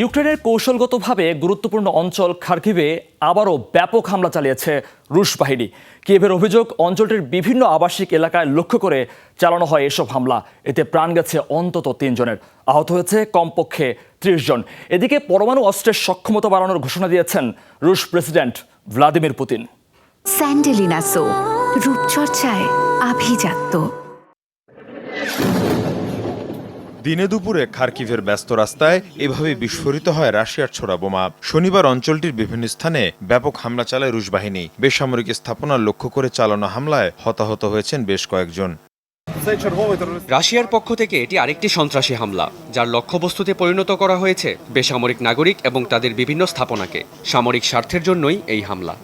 ইউক্রেনের কৌশলগতভাবে গুরুত্বপূর্ণ অঞ্চল খার্কিভে আবারও ব্যাপক হামলা চালিয়েছে রুশ বাহিনী। কিয়েভের অভিযোগ, অঞ্চলটির বিভিন্ন আবাসিক এলাকায় লক্ষ্য করে চালানো হয় এসব হামলা। এতে প্রাণ গেছে অন্তত ৩ জনের, আহত হয়েছে কমপক্ষে ৩০ জন। এদিকে পরমাণু অস্ত্রের সক্ষমতা বাড়ানোর ঘোষণা দিয়েছেন রুশ প্রেসিডেন্ট ভ্লাদিমির পুতিন। স্যান্ডেলিনা সো, রূপচর্চায় আভিজাত্য। দিনে দুপুরে খার্কিভের ব্যস্ত রাস্তায় এভাবে বিস্ফোরিত হয় রাশিয়ার ছোড়া বোমা। শনিবার অঞ্চলটির বিভিন্ন স্থানে ব্যাপক হামলা চালায় রুশ বাহিনী। বেসামরিক স্থাপনা লক্ষ্য করে চালানো হামলায় হতাহত হয়েছেন বেশ কয়েকজন। রাশিয়ার পক্ষ থেকে এটি আরেকটি সন্ত্রাসী হামলা, যার লক্ষ্যবস্তুতে পরিণত করা হয়েছে বেসামরিক নাগরিক এবং তাদের বিভিন্ন স্থাপনাকে। সামরিক স্বার্থের জন্যই এই হামলা।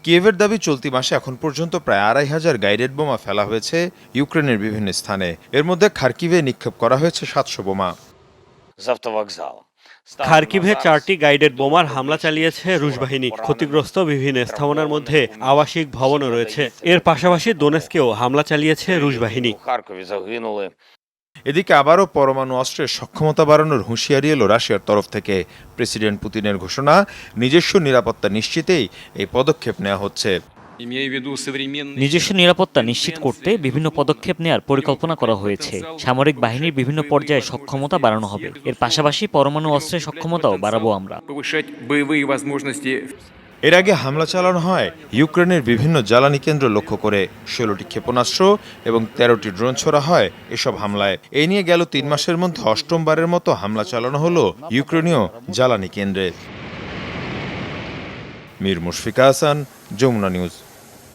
কিয়েভের দাবি, চলতি মাসে এখন পর্যন্ত প্রায় ২৫০০ গাইডেড বোমা ফেলা হয়েছে ইউক্রেনের বিভিন্ন স্থানে। এর মধ্যে খার্কিভে নিক্ষেপ করা হয়েছে ৭০০ বোমা। খার্কিভে ৪টি গাইডেড বোমার হামলা চালিয়েছে রুশ বাহিনী। ক্ষতিগ্রস্ত বিভিন্ন স্থাপনার মধ্যে আবাসিক ভবনও রয়েছে। এর পাশাপাশি দোনেৎস্কেও হামলা চালিয়েছে রুশ বাহিনী। এদিকে আবারও পরমাণু অস্ত্রের সক্ষমতা বাড়ানোর হুঁশিয়ারি এলো রাশিয়ার তরফ থেকে। প্রেসিডেন্ট পুতিনের ঘোষণা, নিজস্ব নিরাপত্তা নিশ্চিতেই এই পদক্ষেপ নেওয়া হচ্ছে। নিজস্ব নিরাপত্তা নিশ্চিত করতে বিভিন্ন পদক্ষেপ নেওয়ার পরিকল্পনা করা হয়েছে। সামরিক বাহিনীর বিভিন্ন পর্যায়ে সক্ষমতা বাড়ানো হবে। এর পাশাপাশি পরমাণু অস্ত্রের সক্ষমতাও বাড়াবো আমরা। এর আগে হামলা চালানো হয় ইউক্রেনের বিভিন্ন জ্বালানি কেন্দ্র লক্ষ্য করে। ১৬টি ক্ষেপণাস্ত্র এবং ১৩টি ড্রোন ছোড়া হয় এসব হামলায়। এই নিয়ে গেল ৩ মাসের মধ্যে অষ্টমবারের মতো হামলা চালানো হলো ইউক্রেনীয় জ্বালানি কেন্দ্রে। মীর মুশফিকা হাসান, যমুনা নিউজ।